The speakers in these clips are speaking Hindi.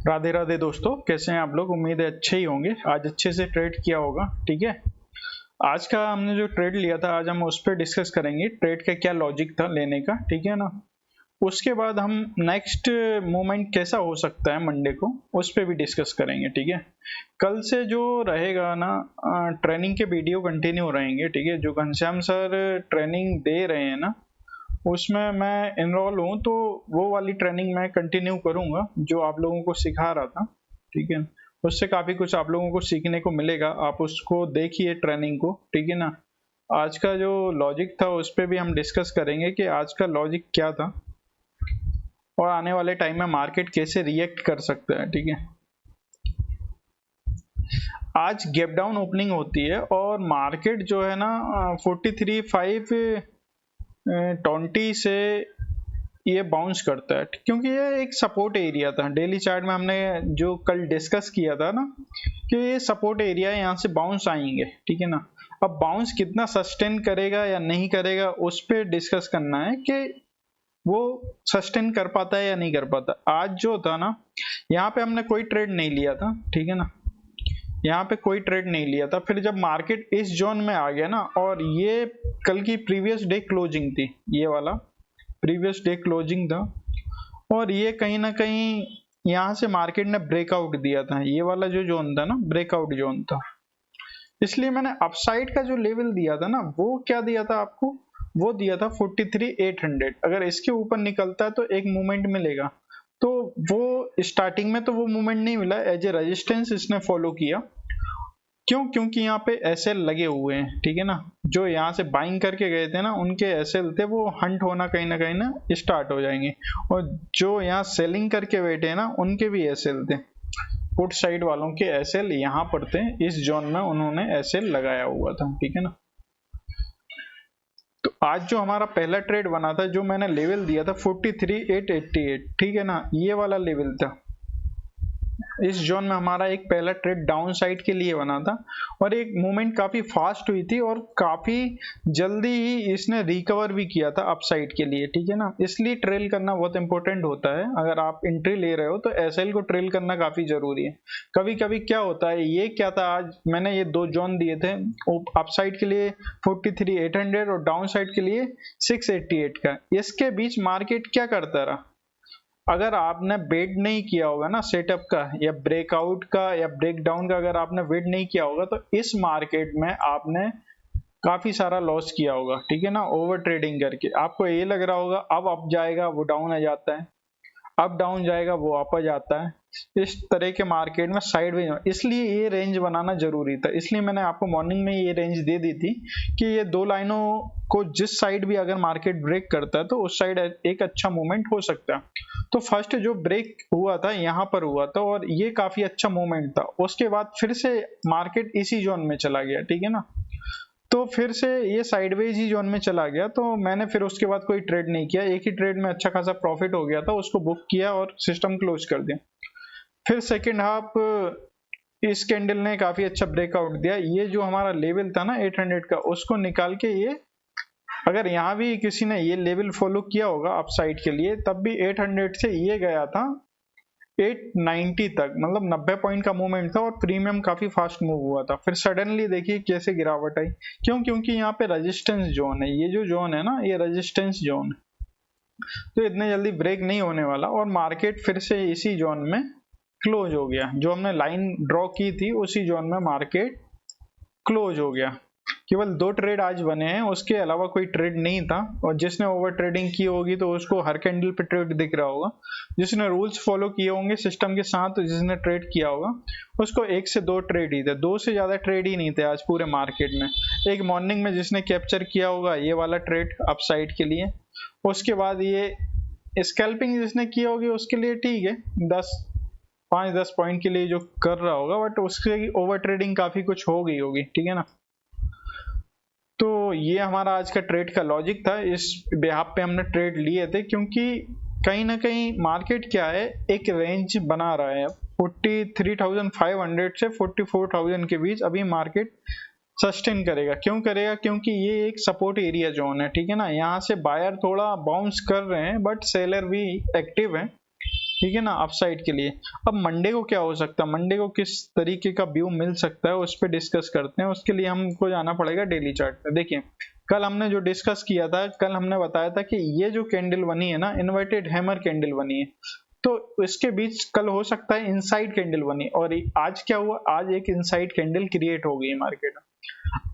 राधे राधे दोस्तों, कैसे हैं आप लोग। उम्मीद है अच्छे ही होंगे। आज अच्छे से ट्रेड किया होगा। ठीक है, आज का हमने जो ट्रेड लिया था आज हम उस पर डिस्कस करेंगे, ट्रेड का क्या लॉजिक था लेने का। ठीक है ना। उसके बाद हम नेक्स्ट मूवमेंट कैसा हो सकता है मंडे को, उस पर भी डिस्कस करेंगे। ठीक है, कल से जो रहेगा ना, ट्रेनिंग के वीडियो कंटिन्यू रहेंगे। ठीक है, जो घनश्याम सर ट्रेनिंग दे रहे हैं ना, उसमें मैं इनरोल हूँ, तो वो वाली ट्रेनिंग मैं कंटिन्यू करूँगा जो आप लोगों को सिखा रहा था। ठीक है, उससे काफ़ी कुछ आप लोगों को सीखने को मिलेगा। आप उसको देखिए ट्रेनिंग को। ठीक है ना। आज का जो लॉजिक था उस पर भी हम डिस्कस करेंगे कि आज का लॉजिक क्या था और आने वाले टाइम में मार्केट कैसे रिएक्ट कर सकता है। ठीक है, आज गैप डाउन ओपनिंग होती है और मार्केट जो है ना 43,520 से ये बाउंस करता है, क्योंकि ये एक सपोर्ट एरिया था। डेली चार्ट में हमने जो कल डिस्कस किया था ना कि ये सपोर्ट एरिया है, यहाँ से बाउंस आएंगे। ठीक है ना। अब बाउंस कितना सस्टेन करेगा या नहीं करेगा उस पर डिस्कस करना है कि वो सस्टेन कर पाता है या नहीं कर पाता। आज जो था ना, यहाँ पे हमने कोई ट्रेड नहीं लिया था। ठीक है ना, यहाँ पे कोई ट्रेड नहीं लिया था। फिर जब मार्केट इस जोन में आ गया ना, और ये कल की प्रीवियस डे क्लोजिंग थी, ये वाला प्रीवियस डे क्लोजिंग था, और ये कहीं ना कहीं यहाँ से मार्केट ने ब्रेकआउट दिया था। ये वाला जो जोन था ना, ब्रेकआउट जोन था। इसलिए मैंने अपसाइड का जो लेवल दिया था ना, वो क्या दिया था आपको, वो दिया था 43,800। अगर इसके ऊपर निकलता है तो एक मूवमेंट मिलेगा। तो वो स्टार्टिंग में तो वो मूवमेंट नहीं मिला, एज ए रेजिस्टेंस इसने फॉलो किया। क्यों? क्योंकि यहाँ पे एसएल लगे हुए हैं। ठीक है ना, जो यहाँ से बाइंग करके गए थे ना, उनके एसएल थे, वो हंट होना कहीं ना स्टार्ट हो जाएंगे। और जो यहाँ सेलिंग करके बैठे हैं ना, उनके भी एसएल थे। पुट साइड वालों के एसएल यहाँ पर थे, इस जोन में उन्होंने एसएल लगाया हुआ था। ठीक है ना। तो आज जो हमारा पहला ट्रेड बना था, जो मैंने लेवल दिया था 43,888, ठीक है ना, ये वाला लेवल था। इस जोन में हमारा एक पहला ट्रेड डाउन साइड के लिए बना था, और एक मूवमेंट काफी फास्ट हुई थी और काफी जल्दी ही इसने रिकवर भी किया था अपसाइड के लिए। ठीक है ना, इसलिए ट्रेल करना बहुत इंपॉर्टेंट होता है। अगर आप एंट्री ले रहे हो तो एसएल को ट्रेल करना काफी जरूरी है। कभी कभी क्या होता है, ये क्या था, आज मैंने ये दो जोन दिए थे, अपसाइड के लिए 43,800 और डाउन साइड के लिए 688 का। इसके बीच मार्केट क्या करता रहा। अगर आपने वेट नहीं किया होगा ना सेटअप का, या ब्रेकआउट का, या ब्रेकडाउन का, अगर आपने वेट नहीं किया होगा तो इस मार्केट में आपने काफी सारा लॉस किया होगा। ठीक है ना, ओवर ट्रेडिंग करके आपको ये लग रहा होगा अब अप जाएगा वो डाउन आ जाता है, अप डाउन जाएगा वो अप आ जाता है। इस तरह के मार्केट में साइडवेज, इसलिए ये रेंज बनाना जरूरी था। इसलिए मैंने आपको मॉर्निंग में ये रेंज दे दी थी कि ये दो लाइनों को जिस साइड भी अगर मार्केट ब्रेक करता है तो उस साइड एक अच्छा मूवमेंट हो सकता है। तो फर्स्ट जो ब्रेक हुआ था यहाँ पर हुआ था, और ये काफी अच्छा मूवमेंट था। उसके बाद फिर से मार्केट इसी जोन में चला गया। ठीक है ना, तो फिर से ये साइडवेज ही जोन में चला गया। तो मैंने फिर उसके बाद कोई ट्रेड नहीं किया। एक ही ट्रेड में अच्छा खासा प्रॉफिट हो गया था, उसको बुक किया और सिस्टम क्लोज कर दिया। फिर सेकेंड हाफ इस कैंडल ने काफी अच्छा ब्रेकआउट दिया। ये जो हमारा लेवल था ना 800 का, उसको निकाल के ये, अगर यहाँ भी किसी ने ये लेवल फॉलो किया होगा अपसाइड के लिए, तब भी 800 से ये गया था 890 तक, मतलब 90 पॉइंट का मूवमेंट था, और प्रीमियम काफी फास्ट मूव हुआ था। फिर सडनली देखिए कैसे गिरावट आई। क्यों? क्योंकि यहाँ पे रेजिस्टेंस जोन है। ये जो जोन है ना, ये रेजिस्टेंस जोन है, तो इतने जल्दी ब्रेक नहीं होने वाला। और मार्केट फिर से इसी जोन में क्लोज हो गया। जो हमने लाइन ड्रॉ की थी उसी जोन में मार्केट क्लोज हो गया। केवल दो ट्रेड आज बने हैं, उसके अलावा कोई ट्रेड नहीं था। और जिसने ओवर ट्रेडिंग की होगी तो उसको हर कैंडल पे ट्रेड दिख रहा होगा। जिसने रूल्स फॉलो किए होंगे सिस्टम के साथ, जिसने ट्रेड किया होगा, उसको एक से दो ट्रेड ही थे, दो से ज्यादा ट्रेड ही नहीं थे आज पूरे मार्केट में। एक मॉर्निंग में जिसने कैप्चर किया होगा ये वाला ट्रेड अपसाइड के लिए, उसके बाद ये स्कैल्पिंग जिसने की होगी उसके लिए ठीक है, 5-10 पॉइंट के लिए जो कर रहा होगा, बट उसके ओवर ट्रेडिंग काफी कुछ हो गई होगी। ठीक है ना। तो ये हमारा आज का ट्रेड का लॉजिक था। इस बिहाफ पे हमने ट्रेड लिए थे, क्योंकि कहीं ना कहीं मार्केट क्या है, एक रेंज बना रहा है 43,500 से 44,000 के बीच। अभी मार्केट सस्टेन करेगा। क्यों करेगा? क्योंकि ये एक सपोर्ट एरिया जोन है। ठीक है ना, यहाँ से बायर थोड़ा बाउंस कर रहे हैं, बट सेलर भी एक्टिव है। ठीक है ना, अपसाइड के लिए। अब मंडे को क्या हो सकता है, मंडे को किस तरीके का व्यू मिल सकता है उस पर डिस्कस करते हैं। उसके लिए हमको जाना पड़ेगा डेली चार्ट पे। देखिए कल हमने जो डिस्कस किया था, कल हमने बताया था कि ये जो कैंडल बनी है ना, इन्वर्टेड हैमर कैंडल बनी है, तो इसके बीच कल हो सकता है इनसाइड कैंडल बनी, और आज क्या हुआ, आज एक इनसाइड कैंडल क्रिएट हो गई मार्केट में।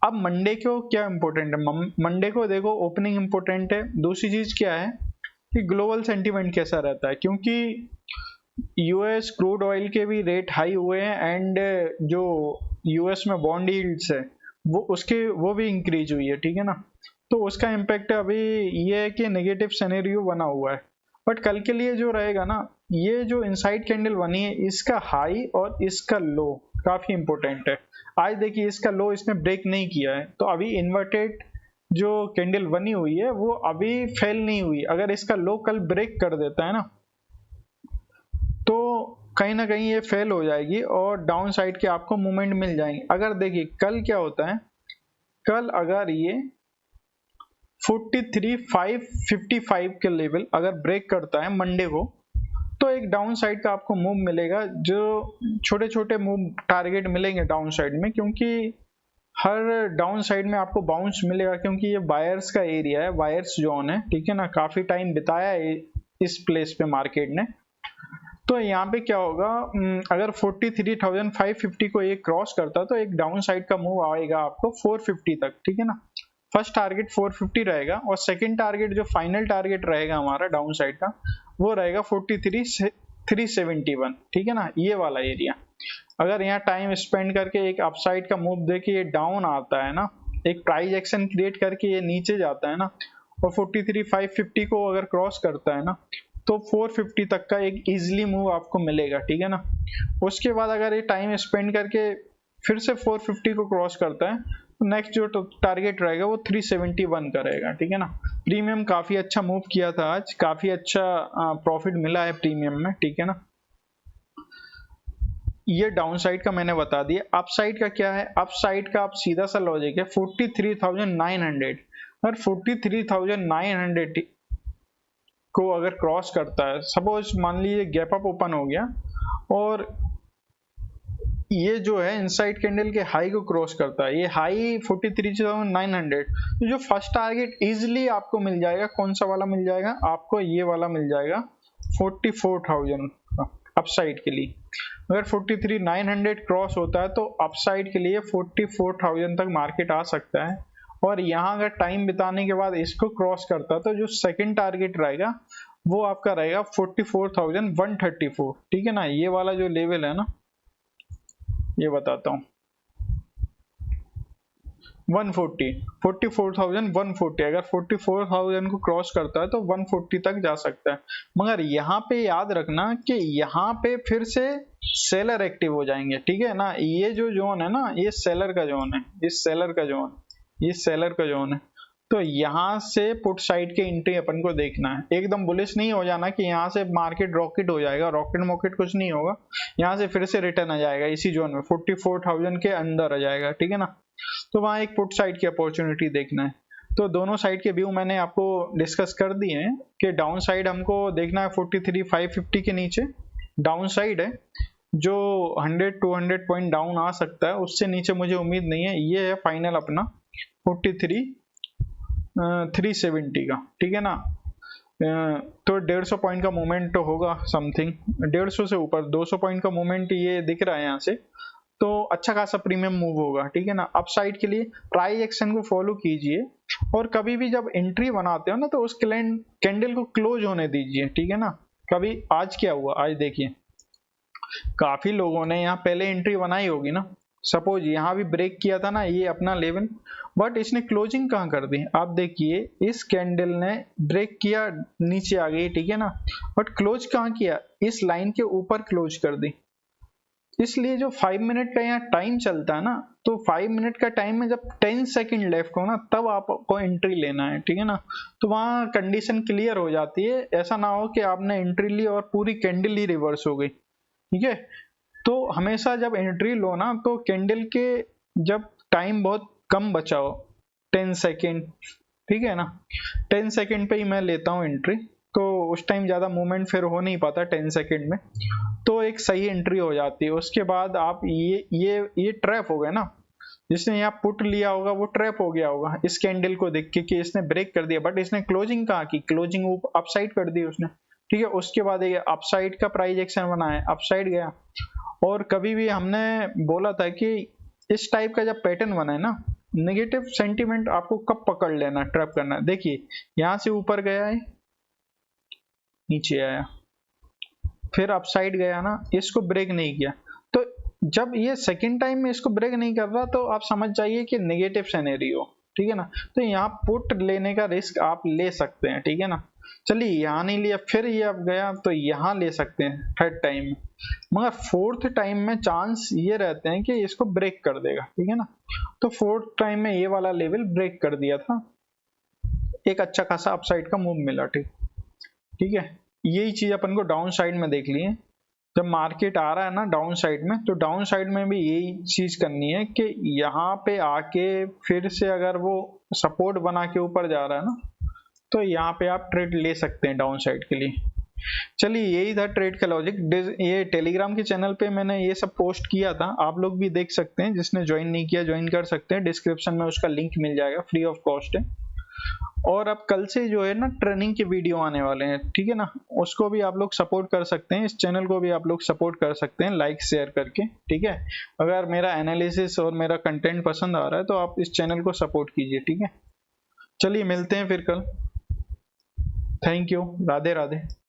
अब मंडे को क्या इंपॉर्टेंट है, मंडे को देखो ओपनिंग इंपॉर्टेंट है। दूसरी चीज क्या है कि ग्लोबल सेंटीमेंट कैसा रहता है, क्योंकि यूएस क्रूड ऑयल के भी रेट हाई हुए हैं, एंड जो यूएस में बॉन्ड यील्ड्स है वो भी इंक्रीज हुई है, ठीक है ना। तो उसका इम्पैक्ट अभी ये है कि नेगेटिव सिनेरियो बना हुआ है। बट कल के लिए जो रहेगा ना, ये जो इनसाइड कैंडल बनी है, इसका हाई और इसका लो काफी इंपॉर्टेंट है। आज देखिए इसका लो इसने ब्रेक नहीं किया है, तो अभी इन्वर्टेड जो कैंडल बनी हुई है वो अभी फेल नहीं हुई। अगर इसका लो कल ब्रेक कर देता है ना, तो कहीं ना कहीं ये फेल हो जाएगी और डाउन साइड के आपको मूवमेंट मिल जाएंगे। अगर देखिए कल क्या होता है, कल अगर ये 43,555 के लेवल अगर ब्रेक करता है मंडे को, तो एक डाउन साइड का आपको मूव मिलेगा। जो छोटे छोटे मूव टारगेट मिलेंगे डाउन साइड में, क्योंकि हर डाउन साइड में आपको बाउंस मिलेगा, क्योंकि ये बायर्स का एरिया है, बायर्स जोन है, ठीक है ना। काफी टाइम बिताया है इस प्लेस पे मार्केट ने। तो यहाँ पे क्या होगा, अगर 43,550 को ये क्रॉस करता है तो एक डाउन साइड का मूव आएगा आपको 450 तक, ठीक है ना। फर्स्ट टारगेट 450 रहेगा, और सेकंड टारगेट जो फाइनल टारगेट रहेगा हमारा डाउन साइड का, वो रहेगा 43,371, ठीक है ना, ये वाला एरिया। अगर यहाँ टाइम स्पेंड करके एक अपसाइड का मूव देखिए डाउन आता है ना, एक प्राइस एक्शन क्रिएट करके ये नीचे जाता है ना, और 43,550 को अगर क्रॉस करता है ना, तो 450 तक का एक इजीली मूव आपको मिलेगा, ठीक है ना। उसके बाद अगर ये टाइम स्पेंड करके फिर से 450 को क्रॉस करता है, तो नेक्स्ट जो टारगेट रहेगा वो 371 का रहेगा, ठीक है ना। प्रीमियम काफी अच्छा मूव किया था आज, काफी अच्छा प्रॉफिट मिला है प्रीमियम में, ठीक है ना। ये डाउन साइड का मैंने बता दिया। अप साइड का क्या है, अप साइड का आप सीधा सा लॉजिक है 43,900। अगर 43,900 को अगर क्रॉस करता है, सपोज मान लीजिए गैप अप ओपन हो गया और ये जो है इनसाइड कैंडल के हाई को क्रॉस करता है, ये हाई 43,900, तो जो फर्स्ट टारगेट इजिली आपको मिल जाएगा, कौन सा वाला मिल जाएगा आपको, ये वाला मिल जाएगा 44,000 का अपसाइड के लिए। अगर 43,900 क्रॉस होता है तो अपसाइड के लिए 44,000 तक मार्केट आ सकता है। और यहाँ अगर टाइम बिताने के बाद इसको क्रॉस करता है तो जो सेकंड टारगेट रहेगा वो आपका रहेगा 44,134, ठीक है ना। ये वाला जो लेवल है ना, ये बताता हूँ, 44,140, अगर 44,000 को क्रॉस करता है तो 140 तक जा सकता है। मगर यहाँ पे याद रखना कि यहाँ पे फिर से सेलर एक्टिव हो जाएंगे, ठीक है ना। ये जो जोन है ना, ये सेलर का जोन है, ये सेलर का जोन है। तो यहाँ से पुट साइड के एंट्री अपन को देखना है। एकदम बुलिश नहीं हो जाना कि यहाँ से मार्केट रॉकेट हो जाएगा, रॉकेट कुछ नहीं होगा। यहाँ से फिर से रिटर्न आ जाएगा इसी जोन में, 44,000 के अंदर आ जाएगा, ठीक है ना। तो वहाँ एक पुट साइड की अपॉर्चुनिटी देखना है। तो दोनों साइड के व्यू मैंने आपको डिस्कस कर दिए हैं कि डाउन साइड हमको देखना है 43,550 के नीचे डाउन साइड है, जो 100-200 पॉइंट डाउन आ सकता है, उससे नीचे मुझे उम्मीद नहीं है। ये है फाइनल अपना 43,370 का, ठीक है ना। तो 150 पॉइंट का मूवमेंट तो होगा, समथिंग 150 से ऊपर 200 पॉइंट का मूवमेंट ये दिख रहा है यहाँ से, तो अच्छा खासा प्रीमियम मूव होगा, ठीक है ना। अप साइड के लिए प्राइस एक्शन को फॉलो कीजिए, और कभी भी जब एंट्री बनाते हो ना तो उस कैंडल को क्लोज होने दीजिए, ठीक है ना। कभी आज क्या हुआ, आज देखिए काफी लोगों ने यहाँ पहले एंट्री बनाई होगी ना, सपोज यहाँ भी ब्रेक किया था ना ये अपना लेवल, बट इसने क्लोजिंग कहाँ कर दी, आप देखिए इस कैंडल ने ब्रेक किया, नीचे आ गई, ठीक है ना, बट क्लोज कहाँ किया, इस लाइन के ऊपर क्लोज कर दी। इसलिए जो 5 मिनट का यहाँ टाइम चलता है ना, तो 5 मिनट का टाइम में जब 10 सेकंड लेफ्ट हो ना, तब आपको एंट्री लेना है, ठीक है ना। तो वहाँ कंडीशन क्लियर हो जाती है, ऐसा ना हो कि आपने एंट्री ली और पूरी कैंडल ही रिवर्स हो गई, ठीक है। तो हमेशा जब एंट्री लो ना, तो कैंडल के जब टाइम बहुत कम बचाओ, 10 सेकेंड, ठीक है ना, 10 सेकेंड पे ही मैं लेता हूँ एंट्री। तो उस टाइम ज़्यादा मूवमेंट फिर हो नहीं पाता 10 सेकेंड में, तो एक सही एंट्री हो जाती है। उसके बाद आप ये ट्रैप हो गए ना, जिसने यहाँ पुट लिया होगा वो ट्रैप हो गया होगा इस कैंडल को देख के कि इसने ब्रेक कर दिया, बट इसने क्लोजिंग कहाँ की, क्लोजिंग अपसाइड कर दी उसने, ठीक है। उसके बाद ये अपसाइड का प्राइस एक्शन बना है, अपसाइड गया। और कभी भी हमने बोला था कि इस टाइप का जब पैटर्न बना है ना, नेगेटिव सेंटीमेंट आपको कब पकड़ लेना, ट्रैप करना। देखिए यहाँ से ऊपर गया है, नीचे आया, फिर अपसाइड गया ना, इसको ब्रेक नहीं किया, तो जब ये सेकंड टाइम में इसको ब्रेक नहीं कर रहा तो आप समझ जाइए कि नेगेटिव सिनेरियो, ठीक है ना। तो यहाँ पुट लेने का रिस्क आप ले सकते हैं, ठीक है ना। चलिए यहाँ नहीं लिया, फिर ये अब गया तो यहाँ ले सकते हैं थर्ड टाइम में, मगर फोर्थ टाइम में चांस ये रहते हैं कि इसको ब्रेक कर देगा, ठीक है ना। तो फोर्थ टाइम में ये वाला लेवल ब्रेक कर दिया था, एक अच्छा खासा अपसाइड का मूव मिला, ठीक है। यही चीज अपन को डाउन साइड में देख लिए, जब मार्केट आ रहा है ना डाउन साइड में, तो डाउन साइड में भी यही चीज करनी है कि यहाँ पे आके फिर से अगर वो सपोर्ट बना के ऊपर जा रहा है ना, तो यहाँ पे आप ट्रेड ले सकते हैं डाउन साइड के लिए। चलिए यही था ट्रेड का लॉजिक। ये टेलीग्राम के चैनल पे मैंने ये सब पोस्ट किया था, आप लोग भी देख सकते हैं, जिसने ज्वाइन नहीं किया ज्वाइन कर सकते हैं, डिस्क्रिप्शन में उसका लिंक मिल जाएगा, फ्री ऑफ कॉस्ट है। और अब कल से जो है ना ट्रेनिंग के वीडियो आने वाले हैं, ठीक है ना, उसको भी आप लोग सपोर्ट कर सकते हैं, इस चैनल को भी आप लोग सपोर्ट कर सकते हैं लाइक शेयर करके, ठीक है। अगर मेरा एनालिसिस और मेरा कंटेंट पसंद आ रहा है तो आप इस चैनल को सपोर्ट कीजिए, ठीक है। चलिए मिलते हैं फिर कल, थैंक यू, राधे राधे।